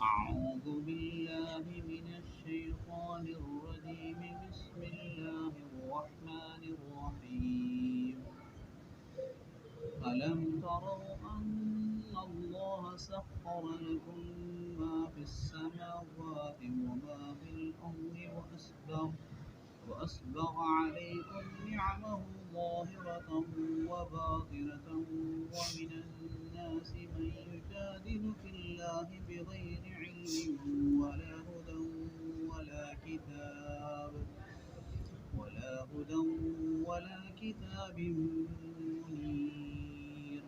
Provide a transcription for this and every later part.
أعوذ بالله من الشيطان الرجيم بسم الله الرحمن الرحيم ألم تروا أن الله سخر لكم ما في السماوات وما في الأرض وأسبغ عليكم نعمه ظاهرة وباطنة ومن الناس من يجادل في الله بغير علم ولا كتاب منير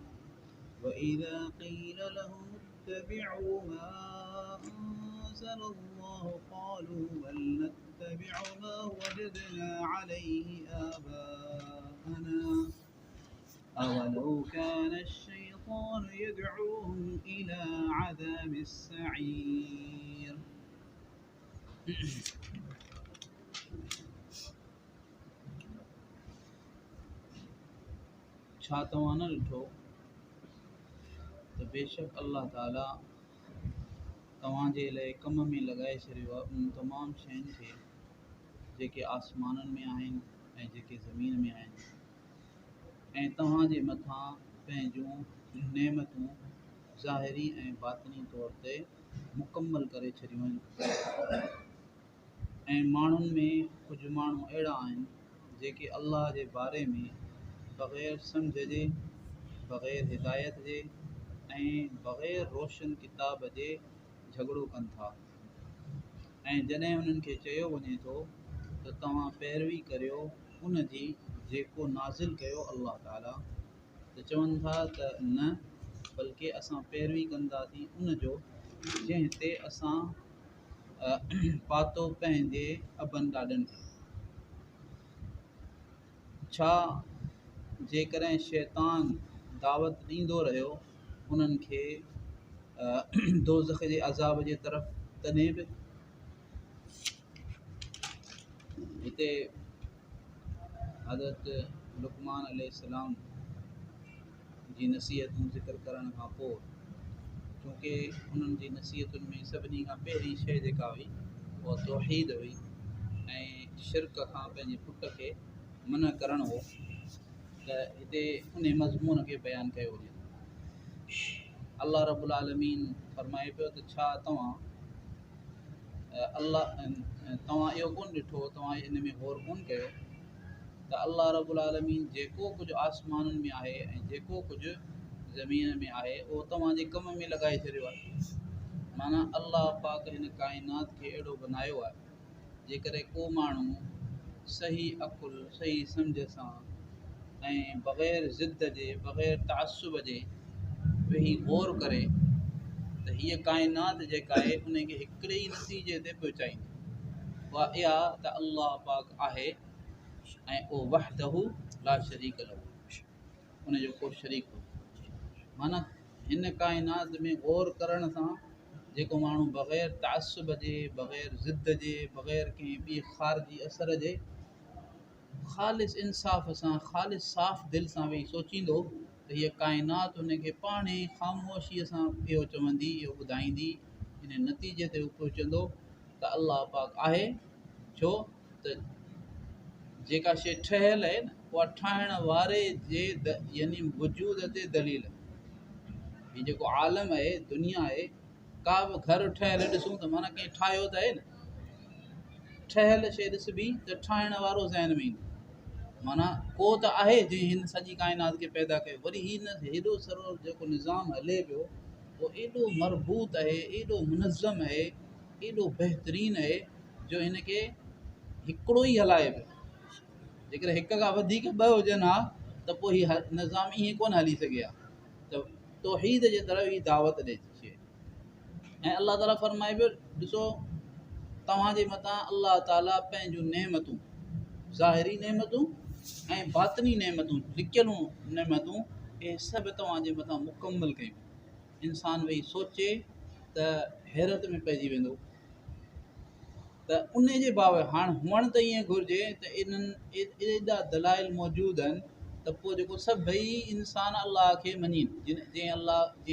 وإذا قيل لهم اتبعوا ما أنزل الله قالوا بل نتبع ما وجدنا عليه آباءنا أولو كان الشيطان يدعوهم إلى عذاب السعير छा तव्हां न ॾिठो त बेशक अल्लाह ताला तव्हांजे लाइ कम में लॻाए छॾियो आहे उन तमामु शयुनि खे जेके आसमाननि में आहिनि ऐं जेके ज़मीन में आहिनि ऐं तव्हांजे मथां पंहिंजूं नेमतूं ज़ाहिरी ऐं बातिनी तौर ते मुकमल करे छॾियूं आहिनि ऐं माण्हुनि में कुझु माण्हू अहिड़ा आहिनि जेके अल्लाह जे बारे में बग़ैर सम्झ जे बग़ैर हिदायत जे ऐं बग़ैर रोशन किताब जे झगड़ो कनि था ऐं जॾहिं उन्हनि खे चयो वञे थो त तव्हां पैरवी करियो उन जी जेको नाज़िल कयो अल्लाह ताला त चवनि था त न बल्कि असां पैरवी कंदासीं उन जो जंहिं ते असां पातो पंहिंजे अबनि ॾाॾनि खे छा जेकॾहिं शैतान दावत ॾींदो रहियो उन्हनि खे दोज़ख जे अज़ाब जे तरफ़ तॾहिं बि हिते हज़रत लुक़मान अलैहिस्सलाम जी नसीहतूं ज़िक्र करण खां पोइ छोकी उन्हनि जी नसीहतुनि में सभिनी खां पहिरीं शइ जेका हुई उहा तौहीद हुई ऐं शिरक खां पंहिंजे पुट खे मना करणु हो त हिते उन मज़मून खे बयानु कयो वञे अल्लाह रब्बुल आलमीन फरमाए पियो त छा तव्हां इहो कोन ॾिठो तव्हां इन में गौर कोन कयो त अल्लाह रब्बुल आलमीन जेको कुझु आसमाननि में आहे ऐं जेको कुझु ज़मीन में आहे उहो तव्हांजे कम में लॻाए छॾियो आहे माना अल्लाह पाक हिन काइनात खे अहिड़ो बनायो आहे जेकॾहिं को माण्हू सही अकुल सही सम्झ सां ऐं बग़ैर ज़िद जे बग़ैर तअसुब जे वेही गौर करे त हीअ काइनात जेका आहे उनखे हिकिड़े ई नतीजे ते पहुचाईंदी उहा इहा त अल्लाह पाक आहे ऐं उहो वहदहू ला शरीक लहू उनजो को शरीक हो माना हिन काइनात में गौर करण सां जेको माण्हू बग़ैर तअसुब जे बग़ैर ज़िद जे बग़ैर कंहिं ॿी ख़ारिजी असर जे ख़ालिस इंसाफ़ सां ख़ालिस साफ़ दिलि सां वेही सोचींदो त हीअ काइनात हुनखे पाण ई ख़ामोशीअ सां इहो चवंदी इहो ॿुधाईंदी इन नतीजे ते उहो पहुचंदो त अल्लाह पाक आहे छो त जेका शइ ठहियल आहे न उहा ठाहिण वारे जे यानी वजूद ते दलील हीउ जेको आलम आहे दुनिया आहे का बि घर ठहियल ॾिसूं त माना कंहिं ठाहियो त आहे न ठहियल शइ ॾिसबी त ठाहिण वारो ज़हन में ईंदो माना को त आहे जंहिं हिन सॼी काइनात खे पैदा कयो वरी हीउ हेॾो सरो जेको निज़ाम हले पियो उहो एॾो मरबूत आहे एॾो मुनज़म आहे एॾो बहितरीनु आहे जो हिनखे हिकिड़ो ई हलाए पियो जेकॾहिं हिक खां वधीक ॿ हुजनि हा त पोइ हीउ निज़ाम ईअं कोन हली सघे हा त तौहीद जे तरफ़ ई दावत ॾे शइ ऐं अल्लाह ताला फरमाए पियो ॾिसो तव्हांजे मथां अल्लाह ताला पंहिंजूं नेमतूं ज़ाहिरी नेमतूं ऐं बातिनी नेमतूं लिकियलूं नेमतूं इहे सभु तव्हांजे मथां मुकमल कयूं इंसान वेही सोचे त हैरत में पइजी वेंदो त उन जे बाबति हाणे हुअणु त ईअं घुरिजे त इन्हनि एॾा दलाइल मौजूदु आहिनि त पोइ जेको सभई इंसान अलाह खे मञीनि जीअं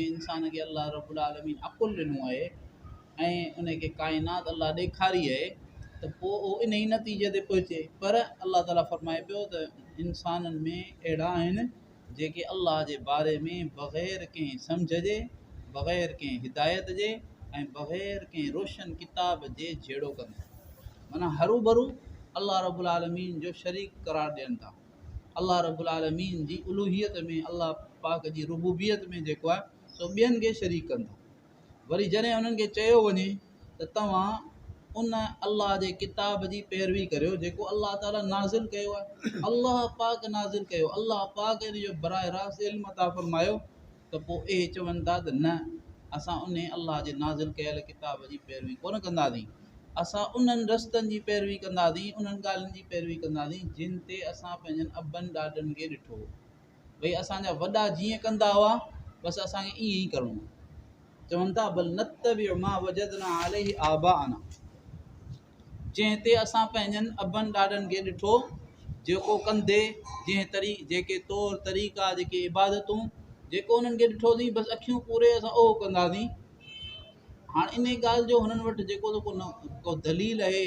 इंसान खे अलाह रब्बुल आलमीन अक़ुलु ॾिनो आहे ऐं उनखे काइनात अलाह ॾेखारी आहे त पोइ उहो इन ई नतीजे ते पहुचे। पर अलाह ताला फरमाए पियो त इंसाननि में अहिड़ा आहिनि जेके अलाह जे बारे में बग़ैर कंहिं सम्झ जे, बग़ैर कंहिं हिदायत जे ऐं बग़ैर कंहिं रोशन किताब जे जहिड़ो कंदा, माना हरू भरू अलाह रब्बुल आलमीन जो शरीक करार ॾियनि था। अलाह रब्बुल आलमीन जी उलूहियत में, अलाह पाक जी रुबूबियत में जेको आहे सो ॿियनि खे शरीक कनि था। वरी जॾहिं उन्हनि खे चयो वञे त तव्हां उन अलाह जे किताब जी पैरवी करियो जेको अलाह ताला नाज़िल कयो आहे, अलाह पाक नाज़िल कयो, अलाह पाक इन जो बराए रास्त इल्म अता फरमायो, त पोइ इहे चवनि था त न, असां उन अलाह जे नाज़िल कयल किताब जी पैरवी कोन कंदासीं, असां उन्हनि रस्तनि जी पैरवी कंदासीं, उन्हनि ॻाल्हियुनि जी पैरवी कंदासीं जिन ते असां पंहिंजनि अबनि ॾाॾनि खे ॾिठो। भई असांजा वॾा जीअं कंदा हुआ बसि असांखे ईअं ई करिणो आहे। चवनि था बल नत्तबिउ मा वजदना अलैहि आबाअना, जंहिं ते असां पंहिंजनि अबनि ॾाॾनि खे ॾिठो जेको कंदे, जेके तौर तरीक़ा, जेके इबादतूं जेको उन्हनि खे ॾिठोसीं बसि अखियूं पूरे असां उहो कंदासीं। हाणे इन ॻाल्हि जो हुननि वटि जेको को दलील आहे,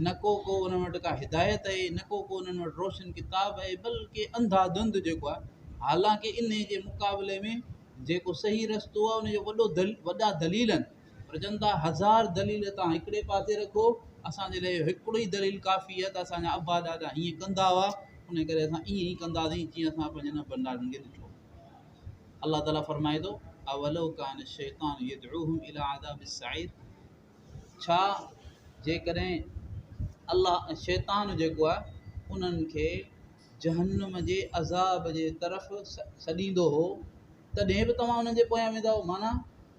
न को उन्हनि वटि का हिदायत आहे, न को उन्हनि वटि रोशन किताब आहे, बल्कि अंधाधुंध जेको आहे। हालांकि इन जे मुक़ाबले में जेको सही रस्तो आहे उनजो वॾा दलील आहिनि, पर चवनि था 1000 दलील तव्हां हिकिड़े पासे रखो, असांजे लाइ हिकिड़ो ई दलील काफ़ी आहे त असांजा अबा ॾाॾा हीअं कंदा हुआ, उन करे असां ईअं ई कंदासीं जीअं असां पंहिंजनि अबनि ॾाॾनि खे ॾिठो। अलाह ताला फरमाए थो अवलो कान शैतान यदउहुम इला अज़ाबिस सईर, छा जेकॾहिं अलाह शैतान जेको आहे उन्हनि खे जहन्नम जे अज़ाब जे तरफ़ सॾींदो हो, तॾहिं बि तव्हां उन्हनि जे पोयां वेंदा हो। माना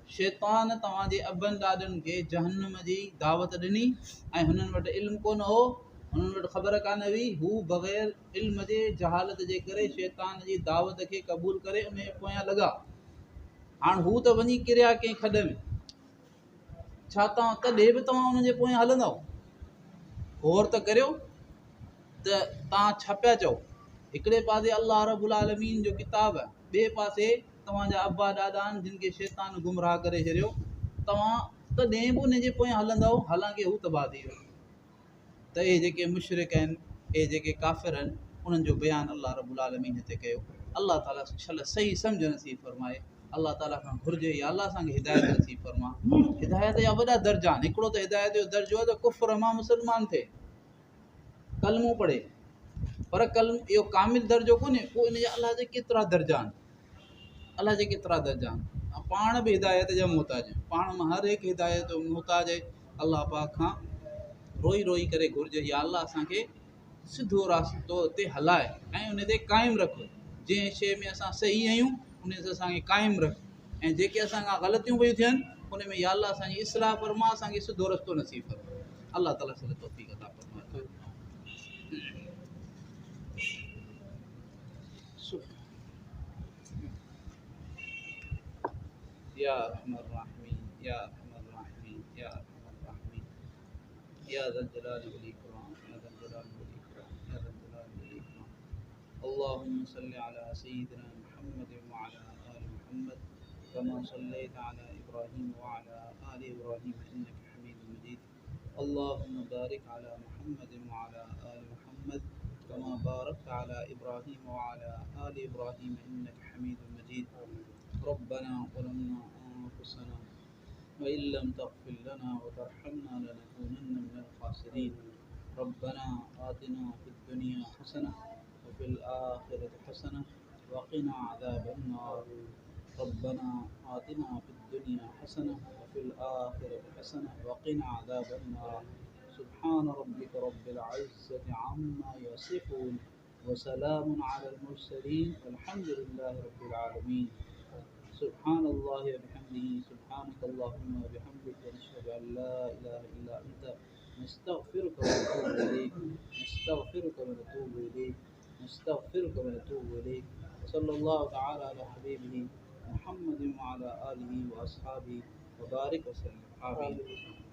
शैतान तव्हांजे अबनि ॾाॾनि खे जहन्नम जी दावत ॾिनी ऐं हुननि वटि इल्मु कोन हो, हुननि वटि ख़बर कान हुई, हू बग़ैर इल्म जे, जहालत जे करे शैतान जी दावत खे क़बूल करे उन जे पोयां लॻा। हाणे हू त वञी किरिया कंहिं खॾ में, छा तव्हां तॾहिं बि तव्हां उन्हनि जे पोयां हलंदव? गौर त करियो त तव्हां छा पिया चओ। हिकिड़े पासे अलाह रब्बुल आलमीन जो किताब आहे, ॿिए पासे तव्हांजा अबा ॾाॾा आहिनि जिन खे शैतान गुमराह करे छॾियो, तव्हां तॾहिं बि उन जे पोयां हलंदव, हालांकि हू तबाह थी वियो। त इहे जेके मुशरिक आहिनि, इहे जेके काफ़िर आहिनि, उन्हनि जो बयानु अलाह रब्बुल आलमीन हिते कयो। अलाह ताला छल सही सम्झ नसीब फरमाए। अलाह ताला खां घुरिजे या अलाह असांखे हिदायत नसीब फरमा। हिदायत जा वॾा दर्जा आहिनि। हिकिड़ो त हिदायत जो दर्जो आहे त कुफ्र मां मुस्लमान थिए, कलमो पढ़े, पर इहो कामिल दर्जो कोन्हे। पोइ इन जा अलाह जे केतिरा दर्जा आहिनि, अलाह जे केतिरा दर्जा आहिनि। पाण बि हिदायत जा मुहताज आहियूं, पाण मां हर हिकु हिदायत जो मुहताज आहे। अलाह पाक खां रोई रोई करे घुरिजे या अलाह असांखे सिधो रास्तो ते हलाए ऐं उन ते क़ाइमु रख। जंहिं शइ में असां सही आहियूं उन ते असांखे क़ाइमु रख, ऐं जेके असांखां ग़लतियूं पियूं थियनि उन में या अलाह असांजी इस्लाह फरमा, असांखे सिधो रस्तो नसीब फरमा। अलाह ताला सां तौफ़ीक़ अता फरमाए। या अरहमर राहिमीन, या अरहमर राहिमीन, या अरहमर राहिमीन, या ज़ल जलाली वल इकराम, या ज़ल जलाली वल इकराम, या ज़ल जलाली वल इकराम। अल्लाहुम्मा सल्लि अला सय्यिदिना मुहम्मद व अला आलि मुहम्मद कमा सल्लैता अला इब्राहीम व अला आलि इब्राहीम इन्नका हमीदुम मजीद। अल्लाहुम्मा बारिक अला मुहम्मद व अला आलि मुहम्मद कमा बारकता अला इब्राहीम व अला आलि इब्राहीम इन्नका हमीदुम मजीद। रब्बना ज़लमना अनफुसना वइन लम तग़फिर लना व तरहमना लनकूनन्न मिनल ख़ासिरीन। रब्बना आतिना फ़िद दुनिया हसनह व फ़िल आखिरति हसनह व क़िना अज़ाबन्नार। रब्बना आतिना फ़िद दुनिया हसनह व फ़िल आखिरति हसनह व क़िना अज़ाबन्नार। सुब्हान रब्बिक रब्बिल इज़्ज़ति अम्मा यसिफ़ून व सलामुन अलल मुरसलीन वल्हम्दुलिल्लाहि रब्बिल आलमीन। सुब्हानल्लाहि व बिहम्दिही, सुब्हानकल्लाहुम्मा व बिहम्दिक, नशहदु अन ला इलाहा इल्ला अंत, नस्तग़फिरुका व नतूबु इलैक, नस्तग़फिरुका व नतूबु इलैक, नस्तग़फिरुका व नतूबु इलैक। सल्लल्लाहु तआला अला हबीबिही मुहम्मद व अला आलिहि व अस्हाबिही व बारिक व सल्लम। आमीन।